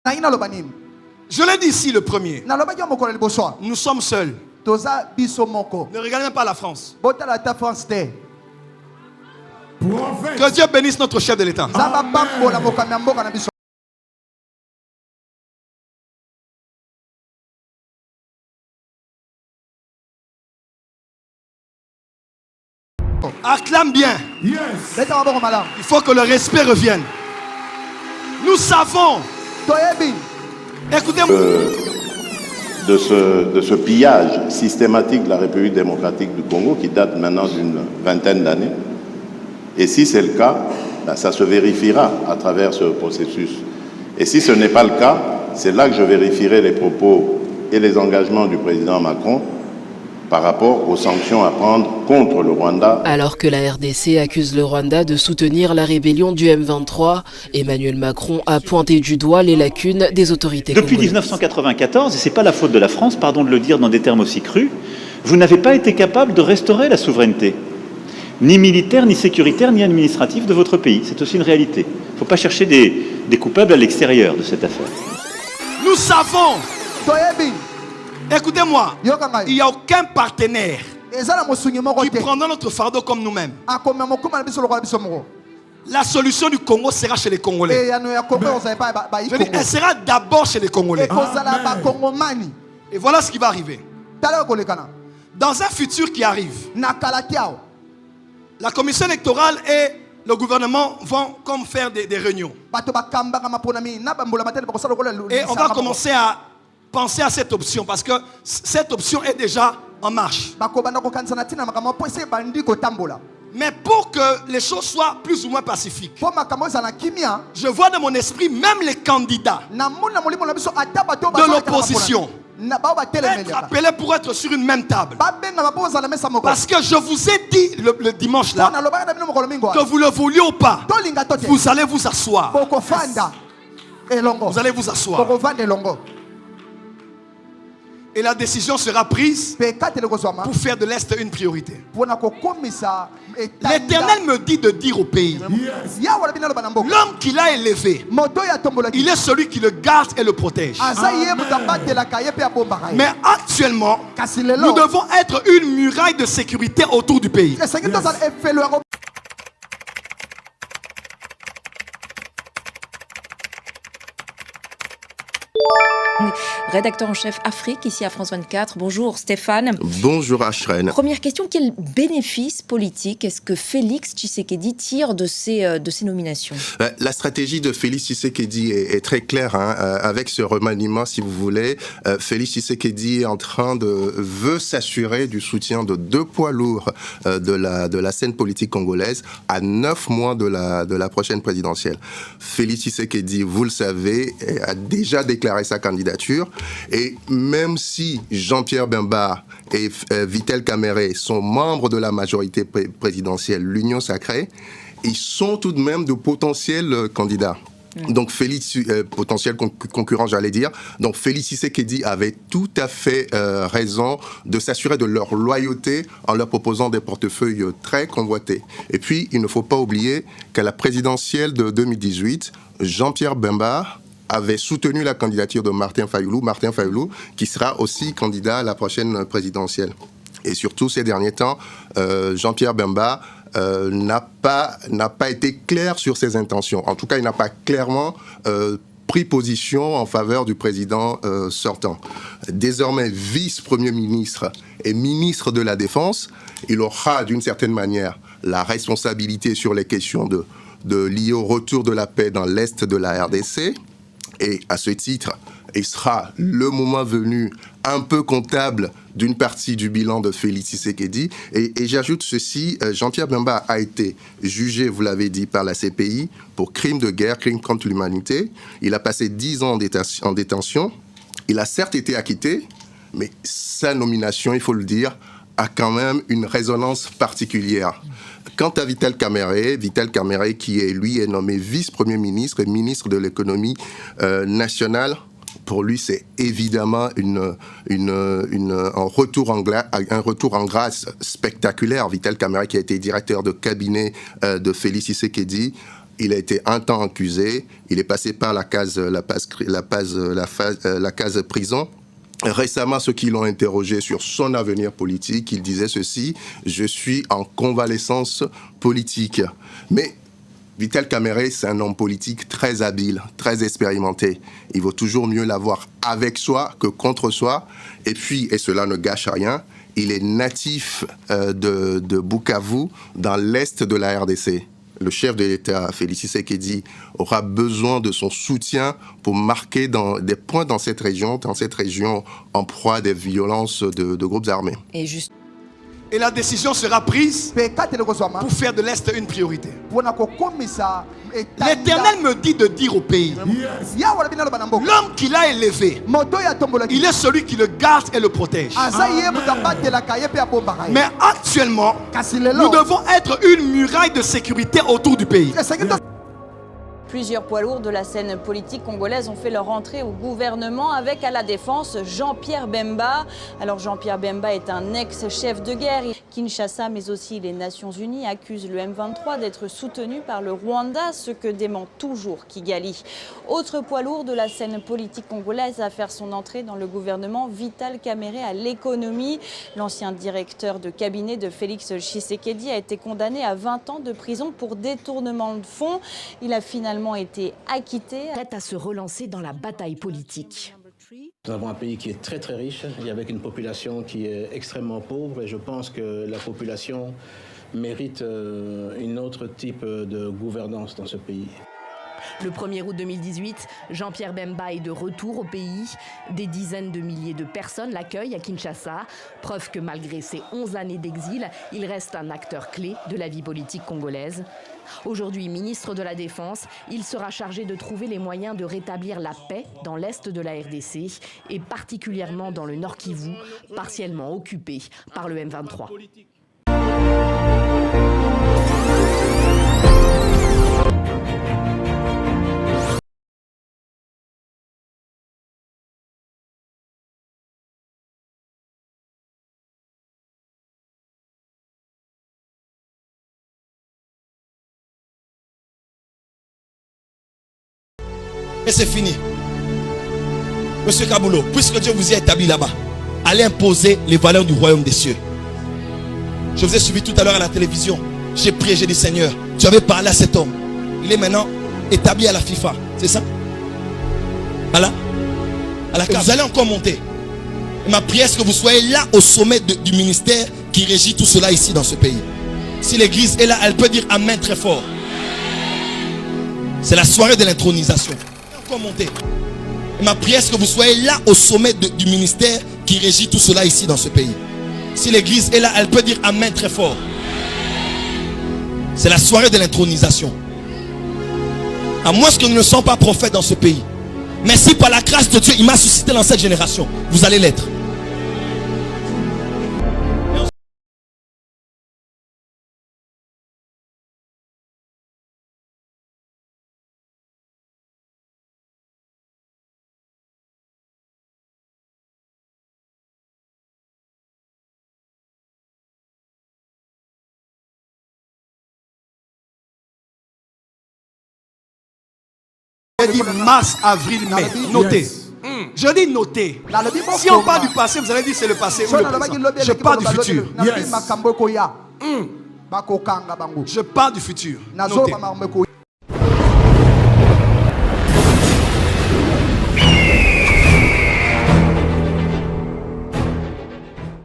Je l'ai dit ici le premier. Nous sommes seuls. Ne regardez même pas la France. Que Dieu bénisse notre chef de l'État. Acclame bien. Yes. Il faut que le respect revienne. Nous savons. Écoutez-moi. De ce pillage systématique de la République démocratique du Congo qui date maintenant d'une vingtaine d'années. Et si c'est le cas, ça se vérifiera à travers ce processus. Et si ce n'est pas le cas, c'est là que je vérifierai les propos et les engagements du président Macron par rapport aux sanctions à prendre contre le Rwanda. Alors que la RDC accuse le Rwanda de soutenir la rébellion du M23, Emmanuel Macron a pointé du doigt les lacunes des autorités Depuis congolaises. 1994, et ce n'est pas la faute de la France, pardon de le dire dans des termes aussi crus, vous n'avez pas été capable de restaurer la souveraineté, ni militaire, ni sécuritaire, ni administrative de votre pays. C'est aussi une réalité. Il ne faut pas chercher des coupables à l'extérieur de cette affaire. Nous savons. Écoutez-moi, il n'y a aucun partenaire qui prendra notre fardeau comme nous-mêmes. La solution du Congo sera chez les Congolais. Je dis, elle sera d'abord chez les Congolais. Amen. Et voilà ce qui va arriver. Dans un futur qui arrive, la commission électorale et le gouvernement vont comme faire des réunions. Et on va commencer à penser à cette option parce que cette option est déjà en marche. Mais pour que les choses soient plus ou moins pacifiques, je vois dans mon esprit même les candidats de l'opposition être appelés pour être sur une même table. Parce que je vous ai dit le dimanche là, que vous le vouliez ou pas, vous allez vous asseoir. Vous allez vous asseoir. Et la décision sera prise pour faire de l'Est une priorité. L'Éternel me dit de dire au pays, l'homme qu'il a élevé, il est celui qui le garde et le protège. Mais actuellement, nous devons être une muraille de sécurité autour du pays. Rédacteur en chef Afrique, ici à France 24. Bonjour Stéphane. Bonjour Ashreen. Première question, quel bénéfice politique est-ce que Félix Tshisekedi tire de ces nominations? La stratégie de Félix Tshisekedi est très claire, hein, avec ce remaniement, si vous voulez. Félix Tshisekedi veut s'assurer du soutien de deux poids lourds de la scène politique congolaise à 9 mois de la prochaine présidentielle. Félix Tshisekedi, vous le savez, a déjà déclaré sa candidature. Et même si Jean-Pierre Bemba et Vital Kamerhe sont membres de la majorité présidentielle, l'Union sacrée, ils sont tout de même de potentiels candidats. Donc Félix, potentiel concurrent, j'allais dire. Donc Félix Tshisekedi avait tout à fait raison de s'assurer de leur loyauté en leur proposant des portefeuilles très convoités. Et puis, il ne faut pas oublier qu'à la présidentielle de 2018, Jean-Pierre Bemba avait soutenu la candidature de Martin Fayulu, qui sera aussi candidat à la prochaine présidentielle. Et surtout, ces derniers temps, Jean-Pierre Bemba n'a pas été clair sur ses intentions. En tout cas, il n'a pas clairement pris position en faveur du président sortant. Désormais, vice-premier ministre et ministre de la Défense, il aura d'une certaine manière la responsabilité sur les questions liées au retour de la paix dans l'Est de la RDC. Et à ce titre, il sera le moment venu un peu comptable d'une partie du bilan de Félix Tshisekedi. Et j'ajoute ceci, Jean-Pierre Bemba a été jugé, vous l'avez dit, par la CPI pour crime de guerre, crime contre l'humanité. Il a passé 10 ans en détention. Il a certes été acquitté, mais sa nomination, il faut le dire, a quand même une résonance particulière. Quant à Vital Kamerhe qui est nommé vice-premier ministre et ministre de l'économie nationale, pour lui c'est évidemment un retour en grâce spectaculaire. Vital Kamerhe qui a été directeur de cabinet de Félix Tshisekedi, il a été un temps accusé, il est passé par la case prison. Récemment, ceux qui l'ont interrogé sur son avenir politique, il disait ceci: je suis en convalescence politique. Mais Vital Kamerhe, c'est un homme politique très habile, très expérimenté. Il vaut toujours mieux l'avoir avec soi que contre soi. Et puis, et cela ne gâche rien, il est natif de Bukavu, dans l'est de la RDC. Le chef de l'État, Félix Tshisekedi, aura besoin de son soutien pour marquer des points dans cette région en proie à des violences de groupes armés. Et la décision sera prise pour faire de l'Est une priorité. L'Éternel me dit de dire au pays, l'homme qu'il a élevé, il est celui qui le garde et le protège. Mais actuellement, nous devons être une muraille de sécurité autour du pays. Plusieurs poids lourds de la scène politique congolaise ont fait leur entrée au gouvernement avec à la défense Jean-Pierre Bemba. Alors Jean-Pierre Bemba est un ex-chef de guerre. Kinshasa mais aussi les Nations Unies accusent le M23 d'être soutenu par le Rwanda, ce que dément toujours Kigali. Autre poids lourd de la scène politique congolaise à faire son entrée dans le gouvernement, Vital Kamerhe à l'économie. L'ancien directeur de cabinet de Félix Tshisekedi a été condamné à 20 ans de prison pour détournement de fonds. Il a finalement été acquitté. Prête à se relancer dans la bataille politique. Nous avons un pays qui est très très riche et avec une population qui est extrêmement pauvre, et je pense que la population mérite un autre type de gouvernance dans ce pays. Le 1er août 2018, Jean-Pierre Bemba est de retour au pays. Des dizaines de milliers de personnes l'accueillent à Kinshasa. Preuve que malgré ses 11 années d'exil, il reste un acteur clé de la vie politique congolaise. Aujourd'hui ministre de la Défense, il sera chargé de trouver les moyens de rétablir la paix dans l'est de la RDC et particulièrement dans le Nord Kivu, partiellement occupé par le M23. Et c'est fini. Monsieur Kaboulou, puisque Dieu vous y a établi là-bas, allez imposer les valeurs du royaume des cieux. Je vous ai suivi tout à l'heure à la télévision. J'ai prié, j'ai dit Seigneur, tu avais parlé à cet homme. Il est maintenant établi à la FIFA. C'est ça? Voilà. Vous allez encore monter. Et ma prière, c'est que vous soyez là au sommet du ministère qui régit tout cela ici dans ce pays. Si l'église est là, elle peut dire Amen très fort. C'est la soirée de l'intronisation. Monter. Et ma prière, c'est que vous soyez là au sommet du ministère qui régit tout cela ici dans ce pays. Si l'église est là, elle peut dire Amen très fort. C'est la soirée de l'intronisation. À moins que nous ne soyons pas prophètes dans ce pays. Mais si par la grâce de Dieu, il m'a suscité dans cette génération, vous allez l'être. J'ai dit mars, avril, mai. Notez. Je dis notez. Si on parle du passé, vous allez dire c'est le passé ou le présent. Je parle du futur. Je parle du futur. Notez.